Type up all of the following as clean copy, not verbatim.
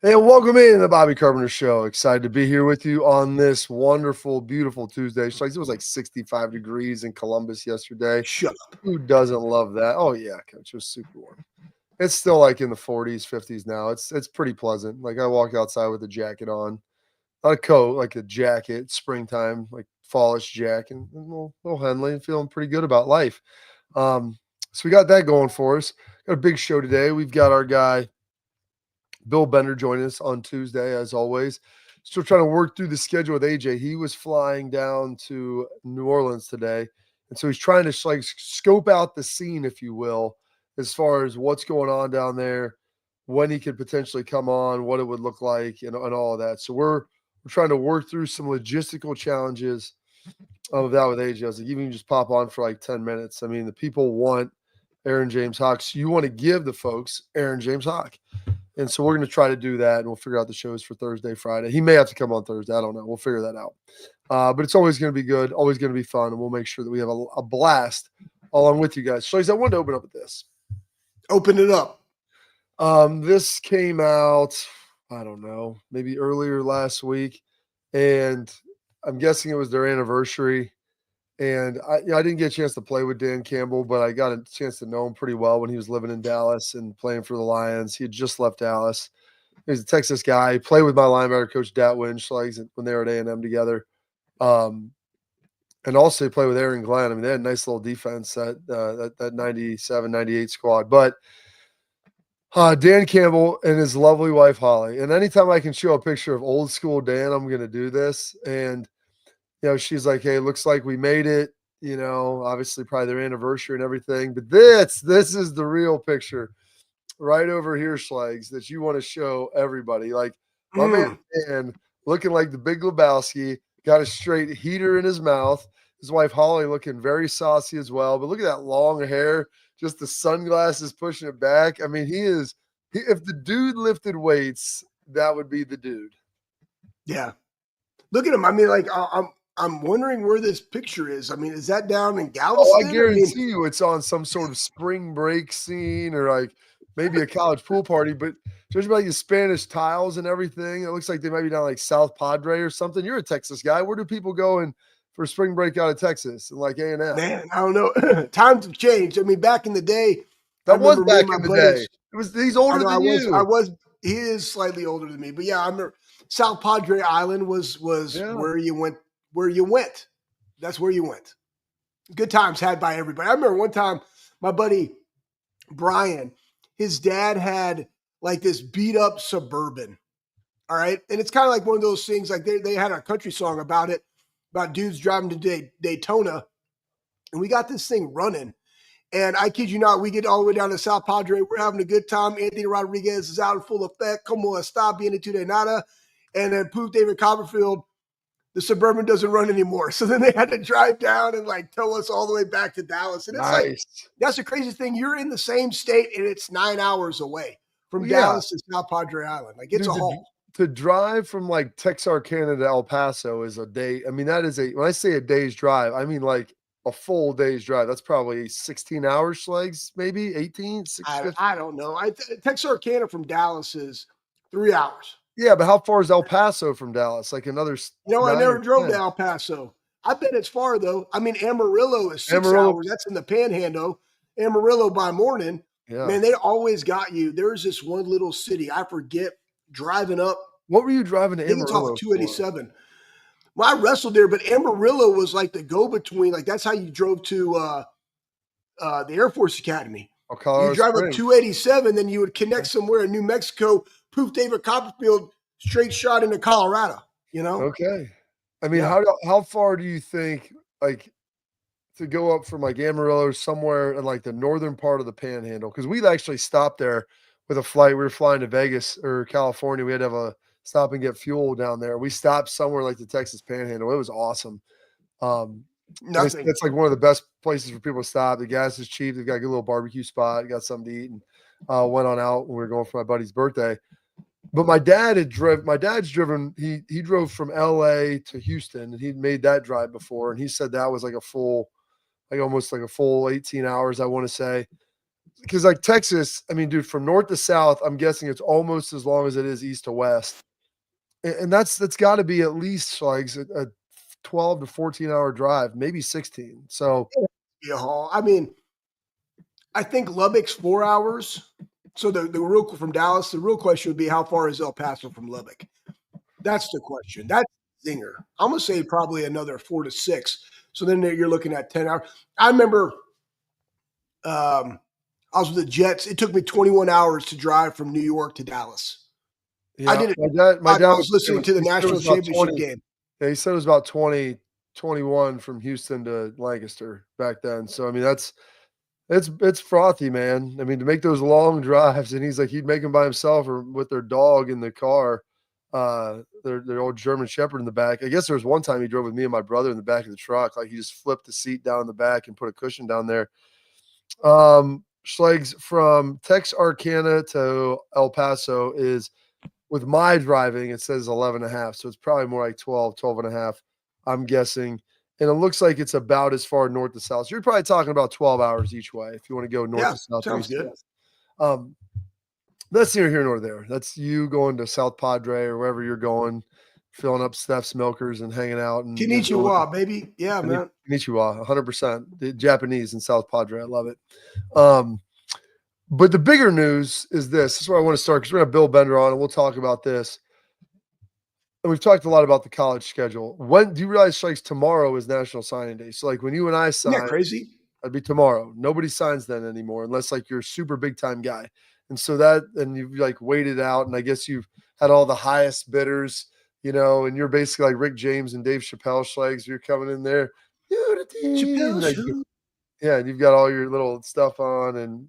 And welcome in the Bobby Carpenter Show. Excited to be here with you on this wonderful, beautiful Tuesday. So it was like 65 degrees in Columbus yesterday. Shut up. Who doesn't love that? Oh yeah, coach, it was super warm. It's still like in the 40s, 50s now. It's pretty pleasant. Like I walk outside with a jacket on, not a coat, like a jacket, springtime, like fallish jacket, and a little Henley, feeling pretty good about life. So we got that going for us. Got a big show today. We've got our guy Bill Bender joining us on Tuesday, as always. Still trying to work through the schedule with AJ. He was flying down to New Orleans today, and so he's trying to like scope out the scene, if you will, as far as what's going on down there, when he could potentially come on, what it would look like, and all of that. So we're trying to work through some logistical challenges of that with AJ. I was like, even just pop on for like 10 minutes. I mean, the people want Aaron James Hawk. So you want to give the folks Aaron James Hawk. And so we're going to try to do that, and we'll figure out the shows for Thursday, Friday. He may have to come on Thursday. I don't know. We'll figure that out. But it's always going to be good, always going to be fun, and we'll make sure that we have a blast along with you guys. So I wanted to open up with this. Open it up. This came out, I don't know, maybe earlier last week, and I'm guessing it was their anniversary. And I didn't get a chance to play with Dan Campbell, but I got a chance to know him pretty well when he was living in Dallas and playing for the Lions. He had just left Dallas. He's a Texas guy. He played with my linebacker coach, Dat Winschlag, when they were at A&M together. And also he played with Aaron Glenn. I mean, they had a nice little defense, that 97, 98 squad. But Dan Campbell and his lovely wife, Holly. And anytime I can show a picture of old school Dan, I'm going to do this. And she's like, hey, looks like we made it, obviously probably their anniversary and everything. But this is the real picture right over here, Schlags, that you want to show everybody. Like my man Dan looking like the Big Lebowski, got a straight heater in his mouth. His wife, Holly, looking very saucy as well. But look at that long hair, just the sunglasses pushing it back. I mean, if the dude lifted weights, that would be the dude. Yeah. Look at him. I mean, like, I'm wondering where this picture is. I mean, is that down in Galveston? Oh, I guarantee you it's on some sort of spring break scene or like maybe a college pool party. But judging by the Spanish tiles and everything, it looks like they might be down like South Padre or something. You're a Texas guy. Where do people go for spring break out of Texas and like A&M? Man, I don't know. Times have changed. I mean, back in the day, that was back in the day. He's older than you. He is slightly older than me, but yeah, I remember South Padre Island was where you went. Where you went. That's where you went. Good times had by everybody. I remember one time my buddy Brian, his dad had like this beat up Suburban. All right. And it's kind of like one of those things, like they had a country song about it, about dudes driving to Daytona. And we got this thing running. And I kid you not, we get all the way down to South Padre. We're having a good time. Anthony Rodriguez is out in full effect. Como está bien de nada. And then poof, David Copperfield, the Suburban doesn't run anymore. So then they had to drive down and like tow us all the way back to Dallas. And it's like, that's the craziest thing. You're in the same state and it's 9 hours away from Dallas to South Padre Island. Like it's a haul. To drive from like Texarkana to El Paso is a day. I mean, that is when I say a day's drive, I mean like a full day's drive. That's probably 16 hours, Schlags, maybe 18. I don't know. Texarkana from Dallas is 3 hours. Yeah, but how far is El Paso from Dallas? Like another. I never drove to El Paso. I bet it's far though. I mean, Amarillo is 6 hours. That's in the Panhandle. Amarillo by morning. Yeah. Man, they always got you. There's this one little city. I forget driving up. What were you driving to Amarillo? It's off 287. Well, I wrestled there, but Amarillo was like the go-between. Like that's how you drove to the Air Force Academy. You drive up 287, then you would connect somewhere in New Mexico. Poof, David Copperfield, straight shot into Colorado, Okay. I mean, how far do you think, like, to go up from, like, Amarillo somewhere in, like, the northern part of the Panhandle? Because we'd actually stopped there with a flight. We were flying to Vegas or California. We had to have a stop and get fuel down there. We stopped somewhere like the Texas Panhandle. It was awesome. Nothing. It's like one of the best places for people to stop. The gas is cheap. They've got a good little barbecue spot. Got something to eat, and went on out when we were going for my buddy's birthday. But my dad's driven. He drove from LA to Houston, and he'd made that drive before. And he said that was like almost like a full 18 hours, I want to say. because like Texas, I mean, dude, from north to south, I'm guessing it's almost as long as it is east to west, and that's got to be at least like a 12 to 14 hour drive, maybe 16. So Yeah, Hall. I mean, I think Lubbock's 4 hours. So the real from Dallas, the real question would be how far is El Paso from Lubbock? That's the question. That's zinger. I'm gonna say probably another 4 to 6. So then you're looking at 10 hours. I remember I was with the Jets. It took me 21 hours to drive from New York to Dallas. I yeah, did it. my dad I was was listening to the he said it national was about championship 20. game. Yeah, he said it was about 20, 21 from Houston to Lancaster back then. So I mean, it's frothy, man. I mean, to make those long drives, and he's like he'd make them by himself or with their dog in the car, their old German Shepherd in the back. I guess there was one time he drove with me and my brother in the back of the truck. Like he just flipped the seat down in the back and put a cushion down there. Schlegs from Texarkana to El Paso is with my driving, it says 11 and a half. So it's probably more like 12 and a half, I'm guessing. And it looks like it's about as far north to south. So you're probably talking about 12 hours each way if you want to go north Yeah, to south or sounds east to good. west. That's neither here nor there. That's you going to South Padre or wherever you're going, filling up Steph's Milkers and hanging out. And Konnichiwa, baby. Yeah, man. Konnichiwa, 100%. The Japanese in South Padre. I love it. But the bigger news is this. This is where I want to start because we're going to have Bill Bender on and we'll talk about this. And we've talked a lot about the college schedule. When do you realize, Strikes, tomorrow is National Signing Day? So, like, when you and I Isn't that sign, crazy? that'd be tomorrow. Nobody signs then anymore unless, like, you're a super big time guy. And so that, and you've, like, waited out. And I guess you've had all the highest bidders, and you're basically like Rick James and Dave Chappelle, Schlegs. You're coming in there. Chappelle Like, Show. yeah, and you've got all your little stuff on and,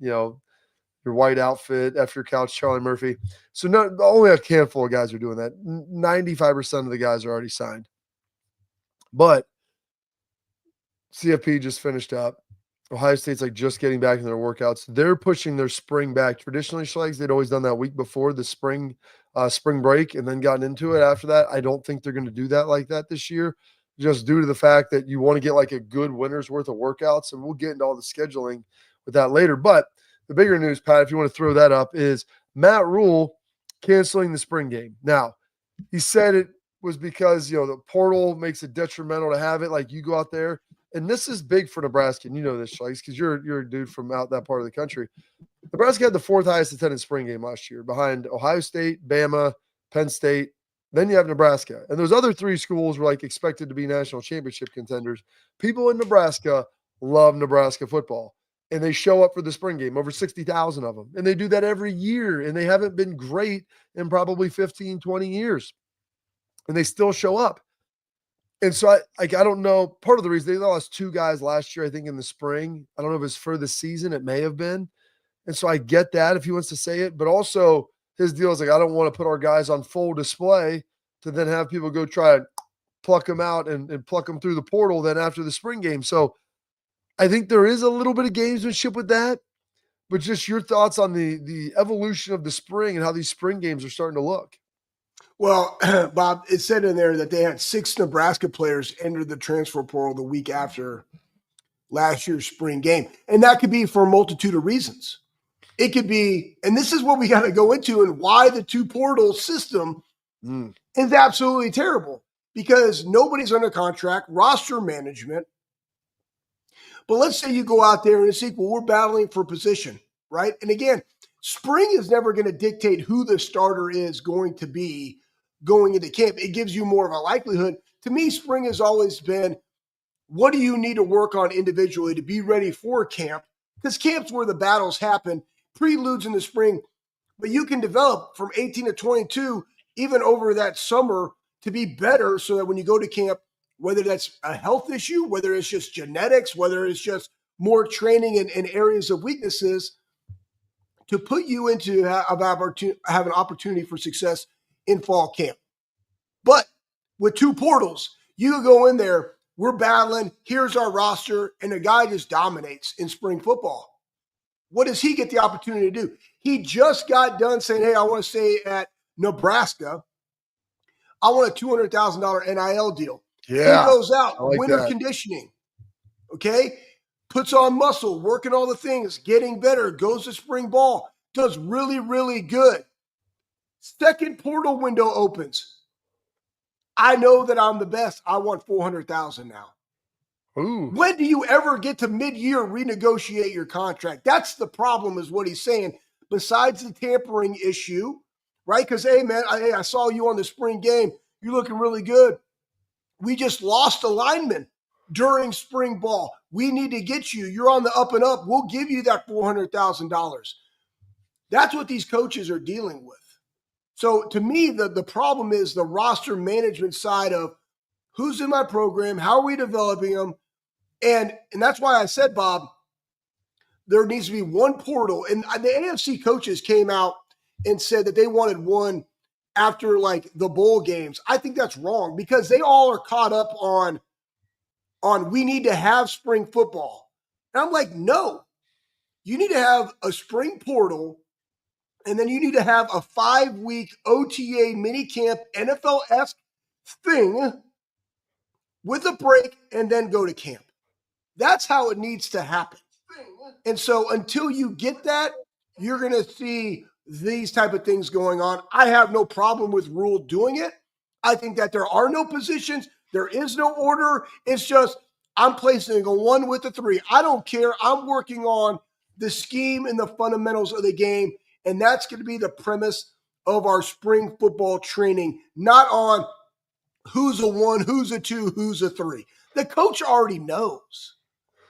your white outfit, F your couch, Charlie Murphy. So only a handful of guys are doing that. 95% of the guys are already signed. But CFP just finished up. Ohio State's like just getting back in their workouts. They're pushing their spring back. Traditionally, Schlegs, they'd always done that week before the spring break and then gotten into it after that. I don't think they're going to do that like that this year, just due to the fact that you want to get like a good winter's worth of workouts. And we'll get into all the scheduling with that later. But the bigger news, Pat, if you want to throw that up, is Matt Rule canceling the spring game. Now, he said it was because, the portal makes it detrimental to have it. Like you go out there, and this is big for Nebraska. And you know this, Schleich, because you're a dude from out that part of the country. Nebraska had the fourth highest attended spring game last year behind Ohio State, Bama, Penn State. Then you have Nebraska. And those other three schools were like expected to be national championship contenders. People in Nebraska love Nebraska football. And they show up for the spring game, over 60,000 of them. And they do that every year. And they haven't been great in probably 15, 20 years. And they still show up. And so I don't know. Part of the reason they lost two guys last year, I think in the spring. I don't know if it's for the season. It may have been. And so I get that if he wants to say it. But also his deal is like, I don't want to put our guys on full display to then have people go try and pluck them out and pluck them through the portal then after the spring game. So I think there is a little bit of gamesmanship with that, but just your thoughts on the evolution of the spring and how these spring games are starting to look. Well, Bob, it said in there that they had 6 Nebraska players enter the transfer portal the week after last year's spring game. And that could be for a multitude of reasons. It could be, and this is what we got to go into and why the two portal system is absolutely terrible because nobody's under contract, roster management. But let's say you go out there and it's equal, we're battling for position, right? And again, spring is never going to dictate who the starter is going to be going into camp. It gives you more of a likelihood. To me, spring has always been, what do you need to work on individually to be ready for camp? Because camp's where the battles happen, preludes in the spring, but you can develop from 18 to 22, even over that summer, to be better so that when you go to camp, whether that's a health issue, whether it's just genetics, whether it's just more training in areas of weaknesses, to put you into have an opportunity for success in fall camp. But with two portals, you can go in there, we're battling, here's our roster, and the guy just dominates in spring football. What does he get the opportunity to do? He just got done saying, hey, I want to stay at Nebraska. I want a $200,000 NIL deal. Yeah, He goes out, I like winter that. conditioning. Okay? puts on muscle, working all the things, getting better, goes to spring ball, does really, really good. Second portal window opens. I know that I'm the best. I want $400,000 now. Ooh. When do you ever get to mid-year renegotiate your contract? That's the problem, is what he's saying. Besides the tampering issue, right? Because, hey, man, I saw you on the spring game. You're looking really good. We just lost a lineman during spring ball. We need to get you. You're on the up and up. We'll give you that $400,000. That's what these coaches are dealing with. So to me, the problem is the roster management side of who's in my program, how are we developing them? And that's why I said, Bob, there needs to be one portal. And the AFC coaches came out and said that they wanted one after like the bowl games. I think that's wrong because they all are caught up on we need to have spring football. And I'm like, no, you need to have a spring portal, and then you need to have a 5-week OTA minicamp NFL-esque thing with a break and then go to camp. That's how it needs to happen. And so until you get that, you're going to see these type of things going on. I have no problem with Rule doing it. I think that there are no positions. There is no order. It's just I'm placing a 1 with a 3. I don't care. I'm working on the scheme and the fundamentals of the game, and that's going to be the premise of our spring football training, not on who's a 1, who's a 2, who's a 3. The coach already knows.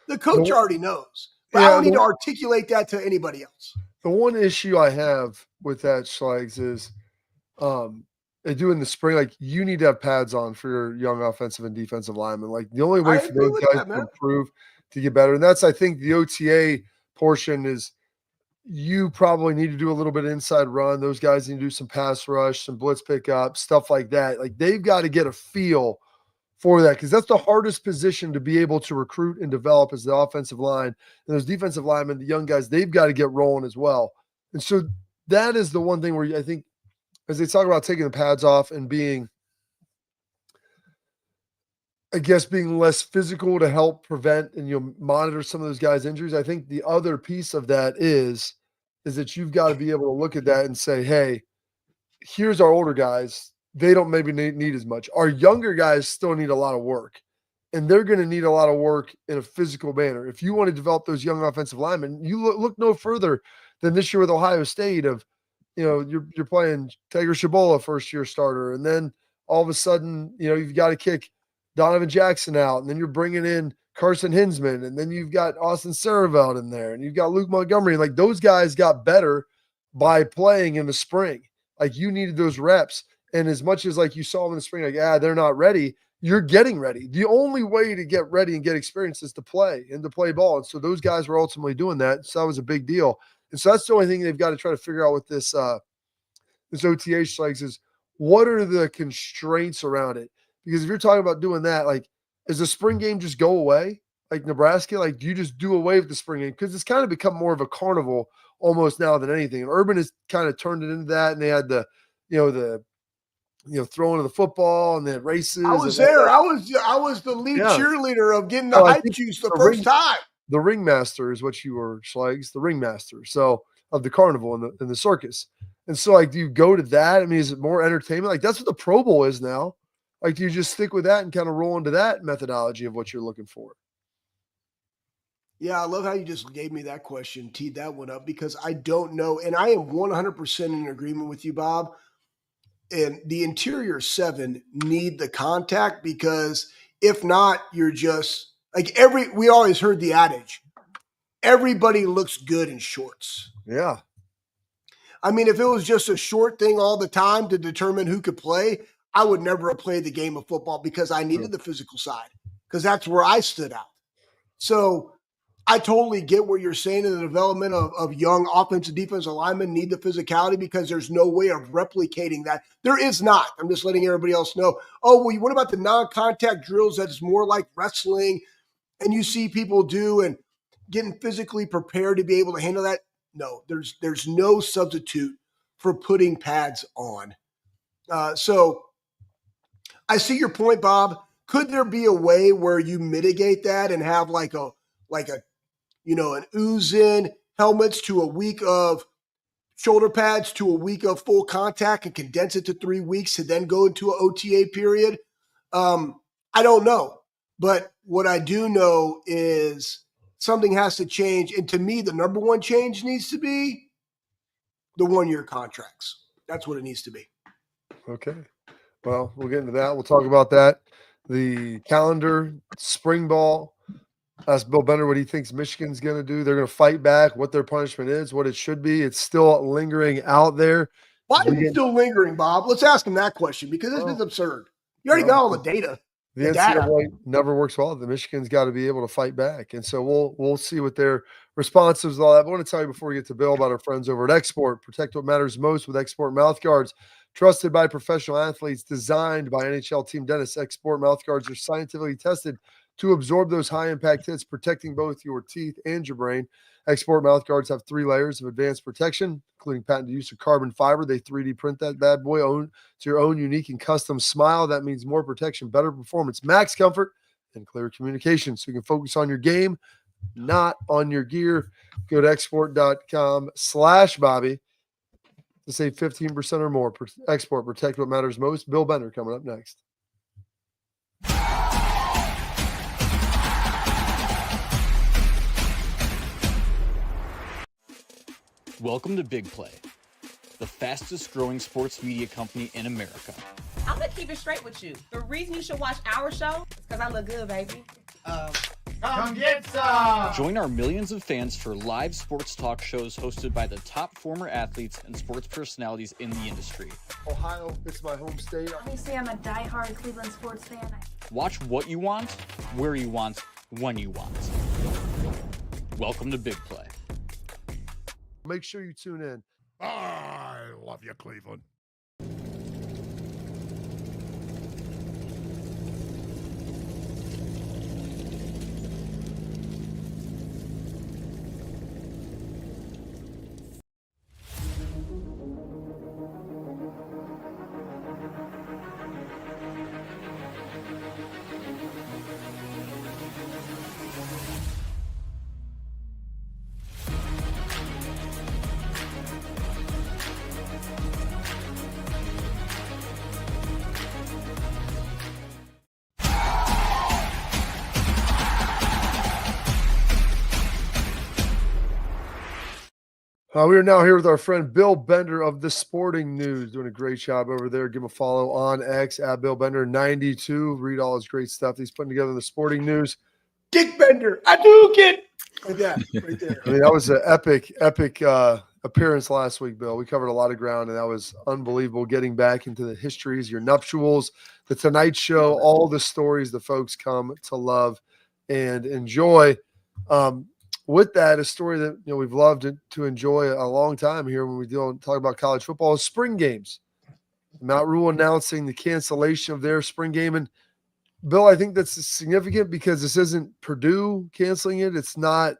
The coach already knows. But I don't need to articulate that to anybody else. The one issue I have with that, Schlegs, is they do in the spring, like you need to have pads on for your young offensive and defensive linemen. Like the only way for those guys to improve, to get better. And that's, I think, the OTA portion is you probably need to do a little bit of inside run. Those guys need to do some pass rush, some blitz pickup, stuff like that. Like they've got to get a feel for that, because that's the hardest position to be able to recruit and develop, is the offensive line. And those defensive linemen, the young guys, they've got to get rolling as well. And so that is the one thing where I think, as they talk about taking the pads off and being, I guess, being less physical to help prevent and monitor some of those guys' injuries, I think the other piece of that is that you've got to be able to look at that and say, hey, here's our older guys. They don't maybe need as much. Our younger guys still need a lot of work, and they're going to need a lot of work in a physical manner. If you want to develop those young offensive linemen, you look no further than this year with Ohio State of, you're playing Tiger Shabola, first-year starter, and then all of a sudden, you've got to kick Donovan Jackson out, and then you're bringing in Carson Hinsman, and then you've got Austin Saravelt in there, and you've got Luke Montgomery. Like those guys got better by playing in the spring. Like you needed those reps. And as much as like you saw them in the spring, like, they're not ready, you're getting ready. The only way to get ready and get experience is to play and to play ball. And so those guys were ultimately doing that. So that was a big deal. And so that's the only thing they've got to try to figure out with this OTA Schlegs is what are the constraints around it? Because if you're talking about doing that, like, does the spring game just go away? Like Nebraska, like, do you just do away with the spring game? Because it's kind of become more of a carnival almost now than anything. And Urban has kind of turned it into that. And they had the throwing of the football and the races. I was there. I was the lead cheerleader of getting the hype juice the first time. The ringmaster is what you were, Schlegs, the ringmaster. So of the carnival and the circus. And so, like, do you go to that? I mean, is it more entertainment? Like, that's what the Pro Bowl is now. Like, do you just stick with that and kind of roll into that methodology of what you're looking for? Yeah, I love how you just gave me that question, teed that one up, because I don't know. And I am 100% in agreement with you, Bob. And the interior 7 need the contact, because if not, you're just like we always heard the adage, everybody looks good in shorts. Yeah. I mean, if it was just a short thing all the time to determine who could play, I would never have played the game of football, because I needed the physical side, because that's where I stood out. So I totally get what you're saying in the development of young offensive defensive linemen need the physicality, because there's no way of replicating that. There is not. I'm just letting everybody else know. Oh, well, what about the non-contact drills that's more like wrestling and you see people do and getting physically prepared to be able to handle that? No, there's no substitute for putting pads on. So I see your point, Bob. Could there be a way where you mitigate that and have like a like an ooze-in helmets to a week of shoulder pads to a week of full contact and condense it to 3 weeks to then go into an OTA period. I don't know. But what I do know is something has to change. And to me, the number one change needs to be the 1-year contracts. That's what it needs to be. Okay. Well, we'll get into that. We'll talk about that. The calendar, spring ball. Ask Bill Bender what he thinks Michigan's going to do. They're going to fight back, what their punishment is, what it should be. It's still lingering out there. Why is it still lingering, Bob? Let's ask him that question because this is absurd. You already got all the data. The NCAA never works well. The Michigan's got to be able to fight back. And so we'll see what their response is to all that. But I want to tell you before we get to Bill about our friends over at Export. Protect what matters most with Export mouth guards. Trusted by professional athletes, designed by NHL team dentists. Export mouth guards are scientifically tested to absorb those high-impact hits, protecting both your teeth and your brain. Export mouth guards have 3 layers of advanced protection, including patented use of carbon fiber. They 3D print that bad boy to your own unique and custom smile. That means more protection, better performance, max comfort, and clear communication. So you can focus on your game, not on your gear. Go to export.com/Bobby to save 15% or more. Export, protect what matters most. Bill Bender coming up next. Welcome to Big Play, the fastest growing sports media company in America. I'm gonna keep it straight with you. The reason you should watch our show is because I look good, baby. Come get some! Join our millions of fans for live sports talk shows hosted by the top former athletes and sports personalities in the industry. Ohio, it's my home state. Obviously, I'm a diehard Cleveland sports fan. Watch what you want, where you want, when you want. Welcome to Big Play. Make sure you tune in. I love you, Cleveland. We are now here with our friend Bill Bender of The Sporting News, doing a great job over there. Give him a follow on X at Bill Bender 92. Read all his great stuff he's putting together in The Sporting News. Dick Bender, I do get like that right there. I mean, that was an epic appearance last week, Bill. We covered a lot of ground, and that was unbelievable. Getting back into the histories, your nuptials, the Tonight Show, all the stories the folks come to love and enjoy. With that, a story that we've loved to enjoy a long time here when we talk about college football is spring games. Mount Rule announcing the cancellation of their spring game. And Bill, I think that's significant because this isn't Purdue canceling it. It's not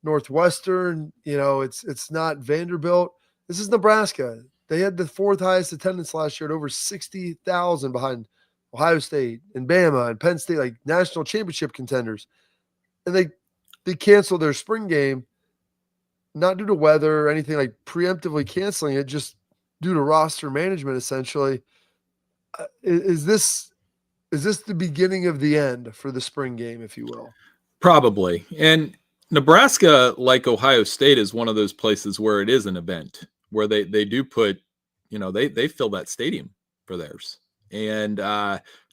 Northwestern. It's not Vanderbilt. This is Nebraska. They had the 4th highest attendance last year at over 60,000 behind Ohio State and Bama and Penn State, like national championship contenders. And they canceled their spring game, not due to weather or anything, like preemptively canceling it, just due to roster management, essentially. Is this the beginning of the end for the spring game, if you will? Probably. And Nebraska, like Ohio State, is one of those places where it is an event, where they do put, they fill that stadium for theirs. And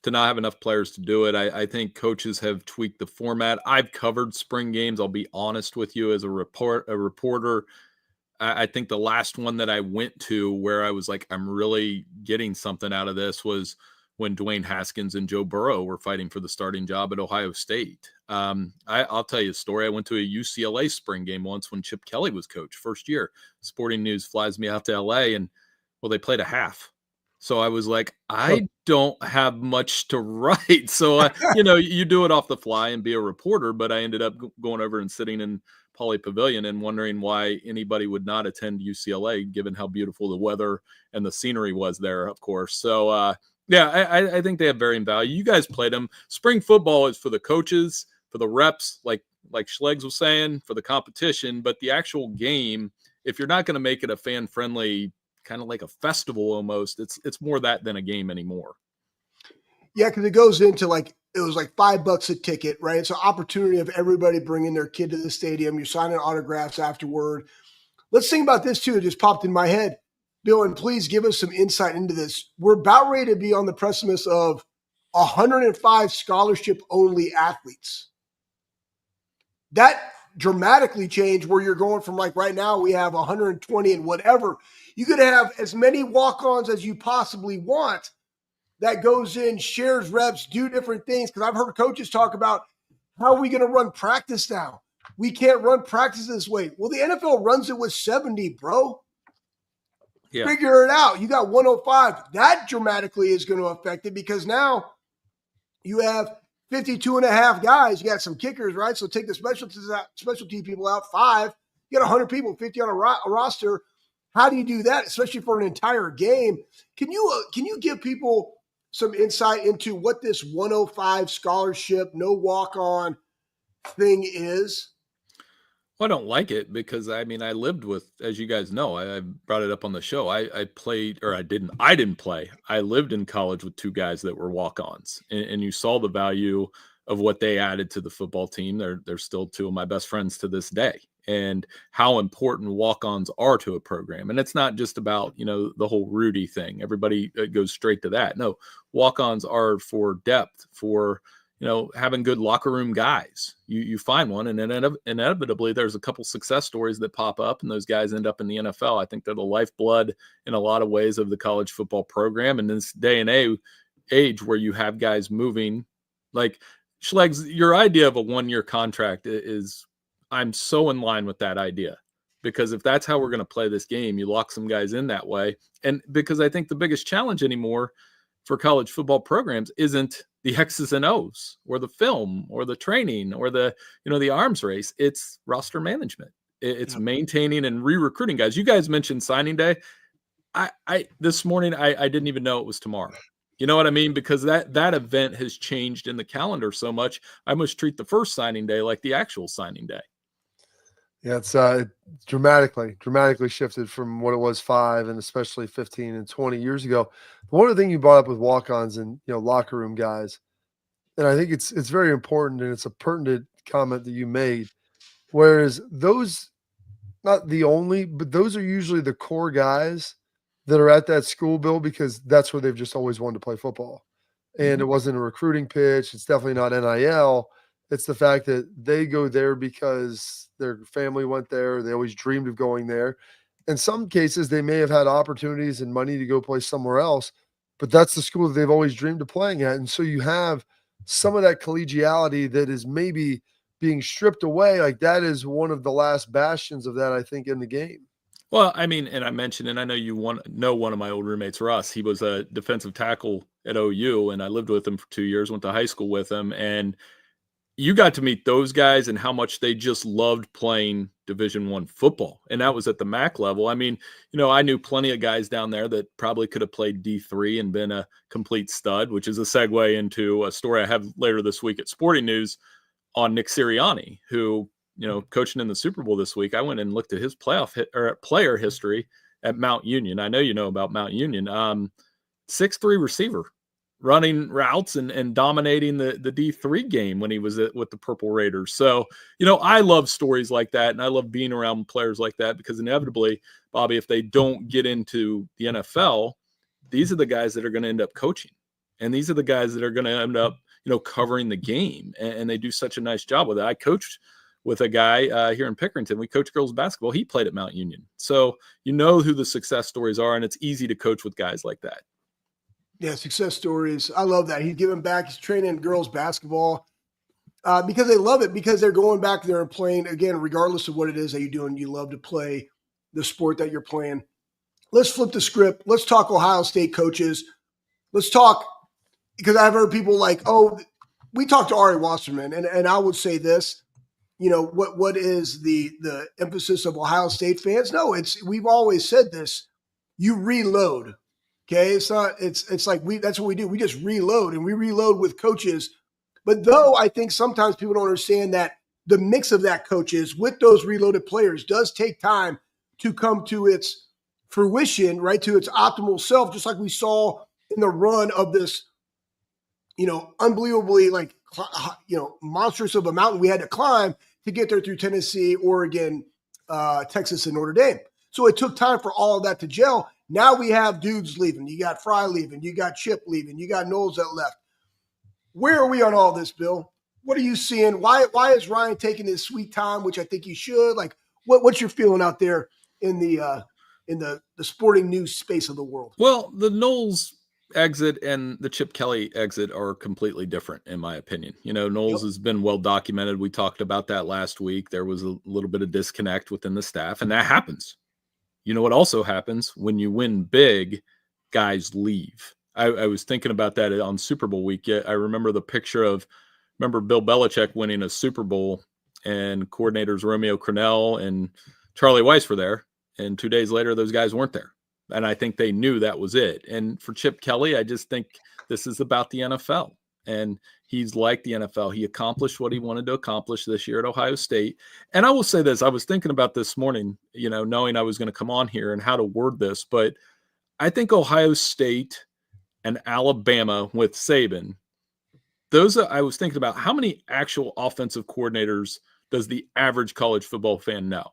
to not have enough players to do it, I think coaches have tweaked the format. I've covered spring games. I'll be honest with you, as a reporter. I think the last one that I went to where I was like, I'm really getting something out of this was when Dwayne Haskins and Joe Burrow were fighting for the starting job at Ohio State. I'll tell you a story. I went to a UCLA spring game once when Chip Kelly was coach, first year. Sporting News flies me out to LA, and they played a half. So I was like, I don't have much to write. So, you do it off the fly and be a reporter, but I ended up going over and sitting in Pauley Pavilion and wondering why anybody would not attend UCLA, given how beautiful the weather and the scenery was there, of course. So, I think they have varying value. You guys played them. Spring football is for the coaches, for the reps, like like Schleggs was saying, for the competition, but the actual game, if you're not going to make it a fan-friendly, kind of like a festival almost, it's more that than a game anymore. Yeah, because it goes into it was like $5 a ticket, right? It's an opportunity of everybody bringing their kid to the stadium. You're signing autographs afterward. Let's think about this too. It just popped in my head. Bill, and please give us some insight into this. We're about ready to be on the precipice of 105 scholarship-only athletes. That dramatically changed where you're going from right now we have 120 and whatever. You could have as many walk-ons as you possibly want that goes in, shares reps, do different things. Because I've heard coaches talk about, how are we going to run practice now? We can't run practice this way. Well, the NFL runs it with 70, bro. Yeah. Figure it out. You got 105. That dramatically is going to affect it because now you have 52 and a half guys. You got some kickers, right? So take the specialty people out, 5. You got 100 people, 50 on a roster. How do you do that, especially for an entire game? Can you give people some insight into what this 105 scholarship, no walk-on thing is? Well, I don't like it because I lived with, as you guys know, I brought it up on the show. I played, or I didn't play. I lived in college with 2 guys that were walk-ons, and you saw the value of what they added to the football team. They're still 2 of my best friends to this day, and how important walk-ons are to a program. And it's not just about, the whole Rudy thing. Everybody goes straight to that. No, walk-ons are for depth, for having good locker room guys. You find one, and then inevitably there's a couple success stories that pop up, and those guys end up in the NFL. I think they're the lifeblood in a lot of ways of the college football program. And in this day and age where you have guys moving, like Schleggs, your idea of a 1-year contract is, I'm so in line with that idea, because if that's how we're going to play this game, you lock some guys in that way. And because I think the biggest challenge anymore for college football programs isn't the X's and O's or the film or the training or the arms race. It's roster management. It's maintaining and re-recruiting guys. You guys mentioned signing day. I this morning, I didn't even know it was tomorrow. You know what I mean? Because that event has changed in the calendar so much. I must treat the first signing day like the actual signing day. Yeah, it's dramatically shifted from what it was 5 and especially 15 and 20 years ago. One of the things you brought up with walk-ons and locker room guys, and I think it's very important, and it's a pertinent comment that you made. Whereas those, not the only, but those are usually the core guys that are at that school, Bill, because that's where they've just always wanted to play football. And it wasn't a recruiting pitch. It's definitely not NIL. It's the fact that they go there because their family went there. They always dreamed of going there. In some cases, they may have had opportunities and money to go play somewhere else, but that's the school that they've always dreamed of playing at. And so you have some of that collegiality that is maybe being stripped away. Like, that is one of the last bastions of that, I think, in the game. Well, and I mentioned, and I know you know one of my old roommates, Russ. He was a defensive tackle at OU, and I lived with him for 2 years, went to high school with him. And you got to meet those guys and how much they just loved playing Division I football. And that was at the MAC level. I knew plenty of guys down there that probably could have played D3 and been a complete stud, which is a segue into a story I have later this week at Sporting News on Nick Sirianni, who, coaching in the Super Bowl this week. I went and looked at his player history at Mount Union. I know you know about Mount Union. 6'3" receiver, running routes and dominating the D3 game when he was with the Purple Raiders. So, I love stories like that, and I love being around players like that, because inevitably, Bobby, if they don't get into the NFL, these are the guys that are going to end up coaching. And these are the guys that are going to end up, covering the game. And they do such a nice job with it. I coached with a guy here in Pickerington. We coached girls basketball. He played at Mount Union. So you know who the success stories are, and it's easy to coach with guys like that. Yeah, success stories. I love that. He's giving back. He's training girls basketball because they love it, because they're going back there and playing. Again, regardless of what it is that you're doing, you love to play the sport that you're playing. Let's flip the script. Let's talk Ohio State coaches. Let's talk, because I've heard people like, oh, we talked to Ari Wasserman, and I would say this, what is the emphasis of Ohio State fans? No, we've always said this. You reload. Okay, it's like that's what we do. We just reload, and we reload with coaches. But though I think sometimes people don't understand that the mix of that, coaches, with those reloaded players does take time to come to its fruition, right, to its optimal self, just like we saw in the run of this, unbelievably, monstrous of a mountain we had to climb to get there through Tennessee, Oregon, Texas, and Notre Dame. So it took time for all of that to gel. Now we have dudes leaving. You got Fry leaving. You got Chip leaving. You got Knowles that left. Where are we on all this, Bill? What are you seeing? Why is Ryan taking his sweet time, which I think he should? Like, what's your feeling out there in the sporting news space of the world? Well, the Knowles exit and the Chip Kelly exit are completely different, in my opinion. Knowles has been well documented. We talked about that last week. There was a little bit of disconnect within the staff, and that happens. You know what also happens? When you win big, guys leave. I was thinking about that on Super Bowl week. I remember the picture of Bill Belichick winning a Super Bowl, and coordinators Romeo Crennel and Charlie Weiss were there, and 2 days later, those guys weren't there. And I think they knew that was it. And for Chip Kelly, I just think this is about the NFL. And he's like the NFL. He accomplished what he wanted to accomplish this year at Ohio State. And I will say this. I was thinking about this morning, knowing I was going to come on here and how to word this. But I think Ohio State and Alabama with Saban, I was thinking about how many actual offensive coordinators does the average college football fan know?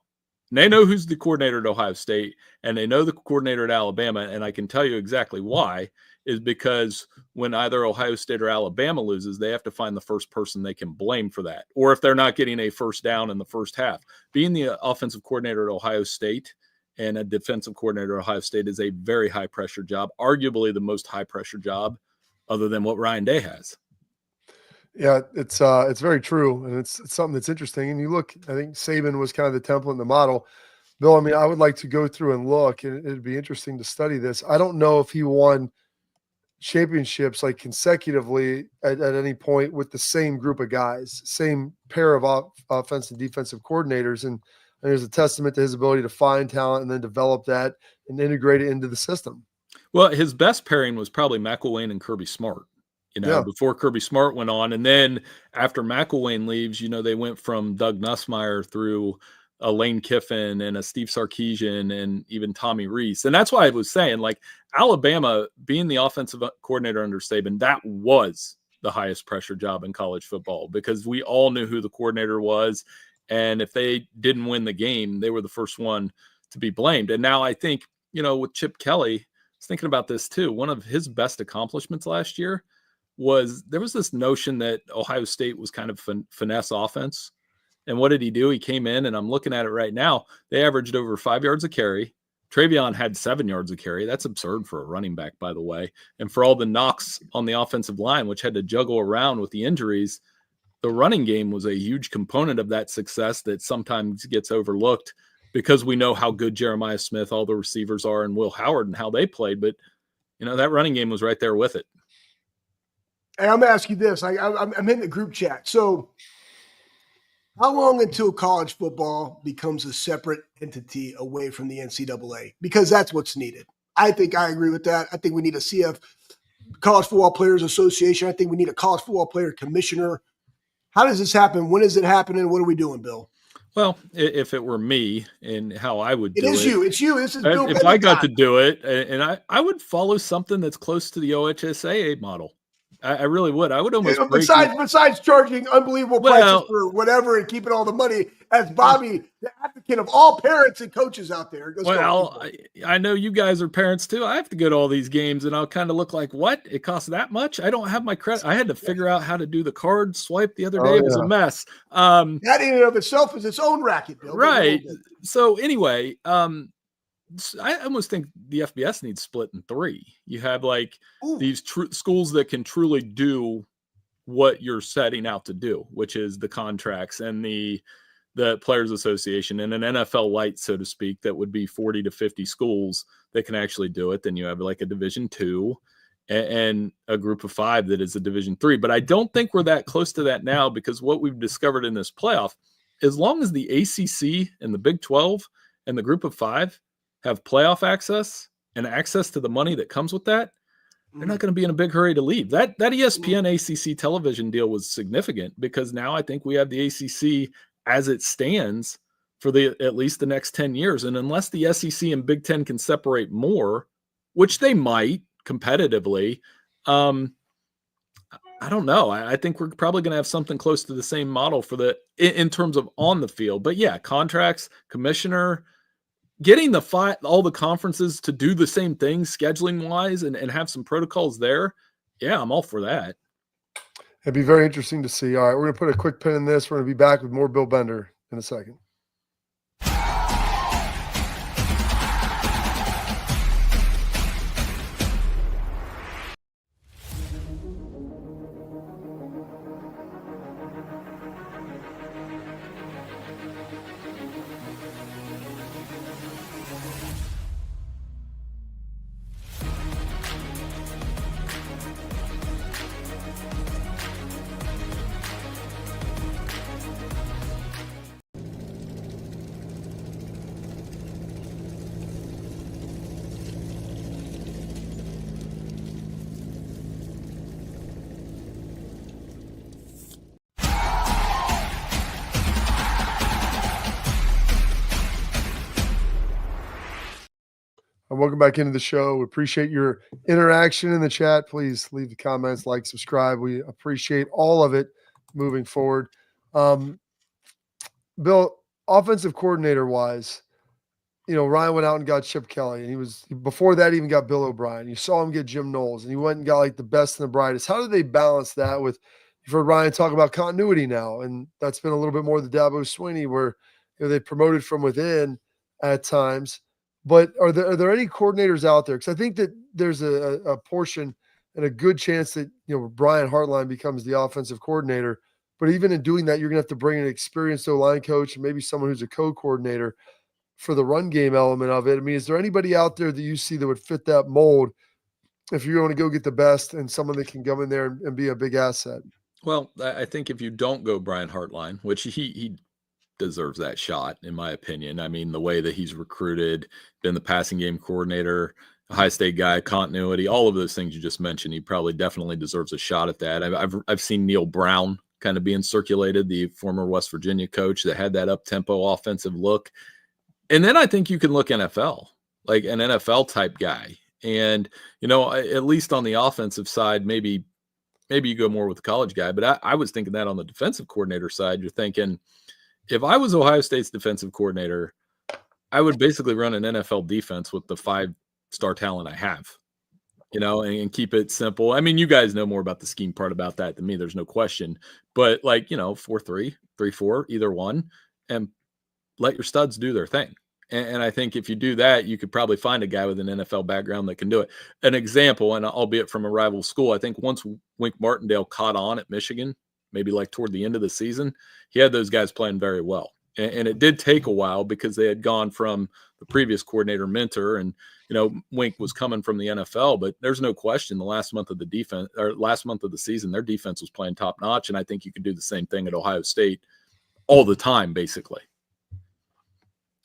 And they know who's the coordinator at Ohio State, and they know the coordinator at Alabama, and I can tell you exactly why, is because when either Ohio State or Alabama loses, they have to find the first person they can blame for that, or if they're not getting a first down in the first half. Being the offensive coordinator at Ohio State and a defensive coordinator at Ohio State is a very high-pressure job, arguably the most high-pressure job other than what Ryan Day has. Yeah, it's very true, and it's something that's interesting. And you look, I think Saban was kind of the template and the model. Bill, I mean, I would like to go through and look, and it'd be interesting to study this. I don't know if he won championships like consecutively at any point with the same group of guys, same pair of offensive and defensive coordinators, and there's a testament to his ability to find talent and then develop that and integrate it into the system. Well, his best pairing was probably McElwain and Kirby Smart. Before Kirby Smart went on. And then after McElwain leaves, they went from Doug Nussmeier through a Lane Kiffin and a Steve Sarkisian and even Tommy Rees. And that's why I was saying, like, Alabama being the offensive coordinator under Saban, that was the highest pressure job in college football because we all knew who the coordinator was. And if they didn't win the game, they were the first one to be blamed. And now I think, with Chip Kelly, I was thinking about this too. One of his best accomplishments last year was this notion that Ohio State was kind of finesse offense. And what did he do? He came in, and I'm looking at it right now. They averaged over 5 yards a carry. Travion had 7 yards a carry. That's absurd for a running back, by the way. And for all the knocks on the offensive line, which had to juggle around with the injuries, the running game was a huge component of that success that sometimes gets overlooked because we know how good Jeremiah Smith, all the receivers are, and Will Howard and how they played. But, that running game was right there with it. And I'm going to ask you this. I'm in the group chat. So how long until college football becomes a separate entity away from the NCAA? Because that's what's needed. I think I agree with that. I think we need a CF, College Football Players Association. I think we need a college football player commissioner. How does this happen? When is it happening? What are we doing, Bill? Well, if it were me and how I would do it. It's you. This is Bill. If I got to do it, and I would follow something that's close to the OHSAA model. I really would. I would almost besides charging unbelievable prices for whatever and keeping all the money, as Bobby, the advocate of all parents and coaches out there. I know you guys are parents too. I have to go to all these games, and I'll kind of look like, what? It costs that much? I don't have my credit. I had to figure out how to do the card swipe the other day. It was a mess. That in and of itself is its own racket, Bill. Right. So anyway, I almost think the FBS needs split in three. You have these schools that can truly do what you're setting out to do, which is the contracts and the Players Association and an NFL light, so to speak, that would be 40 to 50 schools that can actually do it. Then you have like a Division II and a group of 5 that is a Division III. But I don't think we're that close to that now because what we've discovered in this playoff, as long as the ACC and the Big 12 and the group of 5 have playoff access and access to the money that comes with that, they're not going to be in a big hurry to leave. That ESPN ACC television deal was significant because now I think we have the ACC as it stands for at least the next 10 years. And unless the SEC and Big Ten can separate more, which they might competitively, I don't know. I think we're probably going to have something close to the same model for in terms of on the field. But yeah, contracts, commissioner, getting all the conferences to do the same thing scheduling wise and have some protocols there. Yeah, I'm all for that. It'd be very interesting to see. All right, we're going to put a quick pin in this. We're going to be back with more Bill Bender in a second. Welcome back into the show. We appreciate your interaction in the chat. Please leave the comments, like, subscribe. We appreciate all of it moving forward. Bill, offensive coordinator wise, Ryan went out and got Chip Kelly, and before that even got Bill O'Brien. You saw him get Jim Knowles, and he went and got like the best and the brightest. How do they balance that with? You've heard Ryan talk about continuity now, and that's been a little bit more the Dabo Swinney, where they promoted from within at times. But are there any coordinators out there? Because I think that there's a portion and a good chance that Brian Hartline becomes the offensive coordinator. But even in doing that, you're going to have to bring an experienced O-line coach and maybe someone who's a co-coordinator for the run game element of it. I mean, is there anybody out there that you see that would fit that mold if you want to go get the best and someone that can come in there and be a big asset? Well, I think if you don't go Brian Hartline, which he deserves that shot, in my opinion. I mean, the way that he's recruited, been the passing game coordinator, high state guy, continuity, all of those things you just mentioned, he probably definitely deserves a shot at that. I've seen Neil Brown kind of being circulated, the former West Virginia coach that had that up-tempo offensive look. And then I think you can look NFL, like an NFL type guy. And, at least on the offensive side, maybe you go more with the college guy, but I was thinking that on the defensive coordinator side, you're thinking, if I was Ohio State's defensive coordinator, I would basically run an NFL defense with the 5-star talent I have, and keep it simple. I mean, you guys know more about the scheme part about that than me. There's no question. But 4-3, 3-4, either one, and let your studs do their thing. And I think if you do that, you could probably find a guy with an NFL background that can do it. An example, and albeit from a rival school, I think once Wink Martindale caught on at Michigan, maybe like toward the end of the season, he had those guys playing very well. And it did take a while because they had gone from the previous coordinator Minter, and, Wink was coming from the NFL, but there's no question the last month of the season, their defense was playing top notch. And I think you could do the same thing at Ohio State all the time, basically.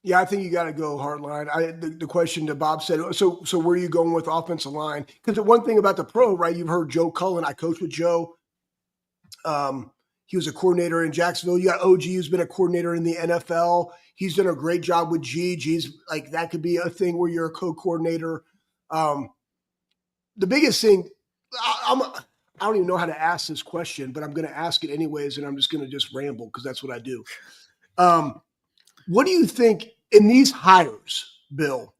Yeah, I think you got to go Hartline. The question that Bob said, so where are you going with offensive line? Because the one thing about the pro, right, you've heard Joe Cullen. I coached with Joe. He was a coordinator in Jacksonville. You got OG, who's been a coordinator in the NFL. He's done a great job with G. G's like, that could be a thing where you're a co-coordinator. The biggest thing, I don't even know how to ask this question, but I'm going to ask it anyways, and I'm just going to just ramble because that's what I do. What do you think in these hires, Bill?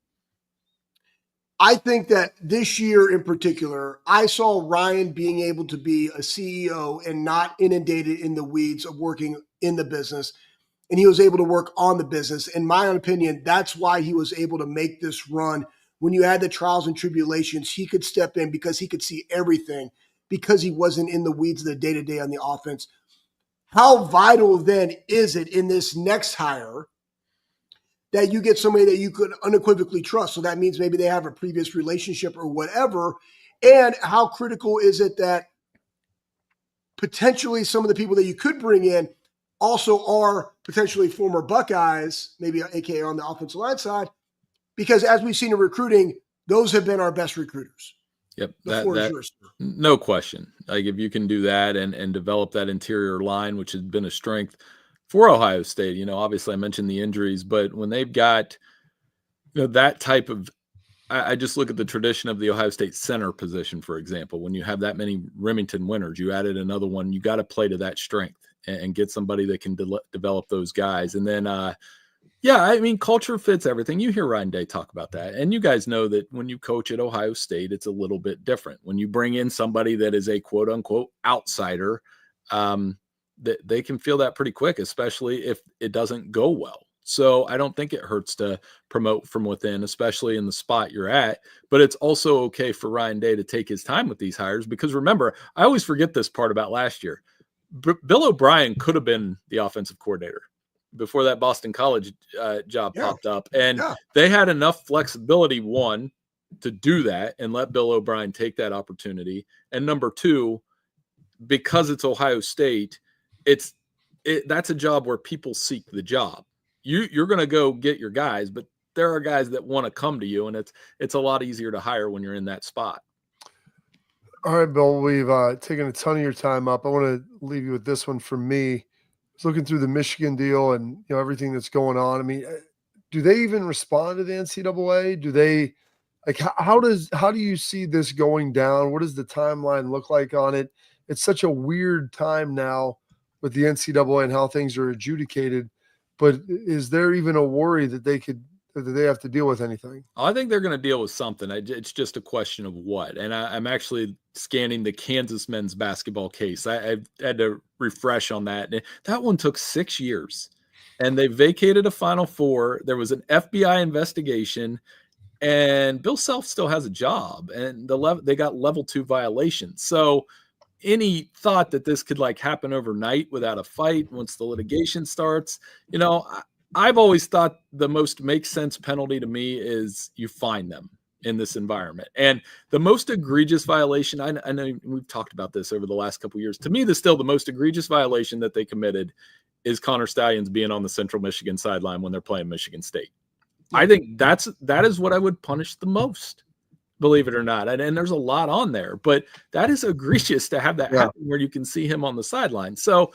I think that this year in particular, I saw Ryan being able to be a CEO and not inundated in the weeds of working in the business. And he was able to work on the business. In my own opinion, that's why he was able to make this run. When you had the trials and tribulations, he could step in because he could see everything because he wasn't in the weeds of the day-to-day on the offense. How vital then is it in this next hire that you get somebody that you could unequivocally trust? So that means maybe they have a previous relationship or whatever. And how critical is it that potentially some of the people that you could bring in also are potentially former Buckeyes, maybe AKA on the offensive line side? Because as we've seen in recruiting, those have been our best recruiters. Yep. The floor is yours. No question. Like if you can do that and develop that interior line, which has been a strength for Ohio State, obviously I mentioned the injuries, but when they've got, that type of, I just look at the tradition of the Ohio State center position, for example. When you have that many Remington winners, you added another one, you got to play to that strength and get somebody that can develop those guys. And then, culture fits everything. You hear Ryan Day talk about that. And you guys know that when you coach at Ohio State, it's a little bit different. When you bring in somebody that is a quote unquote outsider, that they can feel that pretty quick, especially if it doesn't go well. So I don't think it hurts to promote from within, especially in the spot you're at. But it's also okay for Ryan Day to take his time with these hires, because remember, I always forget this part about last year. Bill O'Brien could have been the offensive coordinator before that Boston College job popped up. And they had enough flexibility, one, to do that and let Bill O'Brien take that opportunity. And number two, because it's Ohio State, that's a job where people seek the job. You're going to go get your guys, but there are guys that want to come to you, and it's a lot easier to hire when you're in that spot. All right, Bill, we've taken a ton of your time up. I want to leave you with this one from me. I was looking through the Michigan deal and everything that's going on. I mean, do they even respond to the NCAA? Do they how do you see this going down? What does the timeline look like on it? It's such a weird time now with the NCAA and how things are adjudicated. But is there even a worry that they have to deal with anything? I think they're going to deal with something. It's just a question of what. And I'm actually scanning the Kansas men's basketball case. I had to refresh on that. That one took 6 years, and they vacated a Final Four. There was an FBI investigation, and Bill Self still has a job, and they got level 2 violations. So any thought that this could happen overnight without a fight once the litigation starts, I've always thought the most makes sense penalty to me is you fine them in this environment. And the most egregious violation, I know we've talked about this over the last couple of years, to me, the most egregious violation that they committed is Connor Stallions being on the Central Michigan sideline when they're playing Michigan State. I think that is what I would punish the most, believe it or not. And there's a lot on there, but that is egregious to have that happen where you can see him on the sideline. So,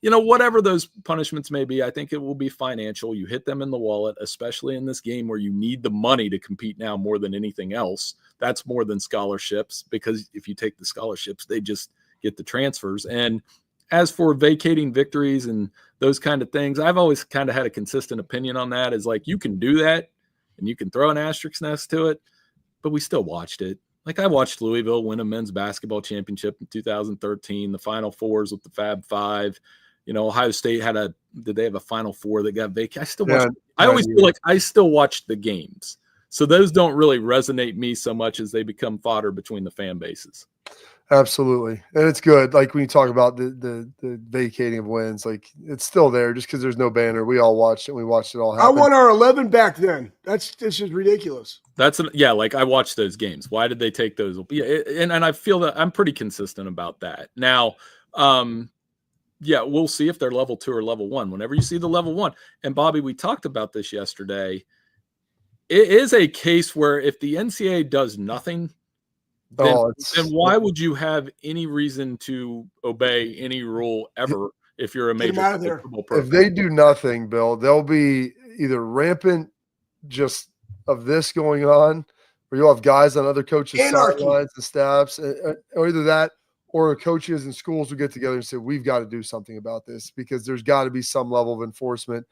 whatever those punishments may be, I think it will be financial. You hit them in the wallet, especially in this game where you need the money to compete now more than anything else. That's more than scholarships, because if you take the scholarships, they just get the transfers. And as for vacating victories and those kind of things, I've always kind of had a consistent opinion on that, is you can do that and you can throw an asterisk next to it, but we still watched it. I watched Louisville win a men's basketball championship in 2013, the Final Fours with the Fab Five. Ohio State did they have a Final Four that got vacated? I still watch. I always feel like I still watch the games. So those don't really resonate me so much as they become fodder between the fan bases. Absolutely. And it's good. When you talk about the vacating of wins, it's still there just because there's no banner. We all watched it. We watched it all happen. I won our 11 back then. That's just ridiculous. I watched those games. Why did they take those? Yeah, and I feel that I'm pretty consistent about that. Now, we'll see if they're level 2 or level 1. Whenever you see the level 1, and Bobby, we talked about this yesterday. It is a case where if the NCAA does nothing, then why would you have any reason to obey any rule ever if you're a major football program? If they do nothing, Bill, they'll be either rampant just of this going on, where you'll have guys on other coaches' sidelines and staffs, or either that, or coaches and schools will get together and say, we've got to do something about this, because there's got to be some level of enforcement.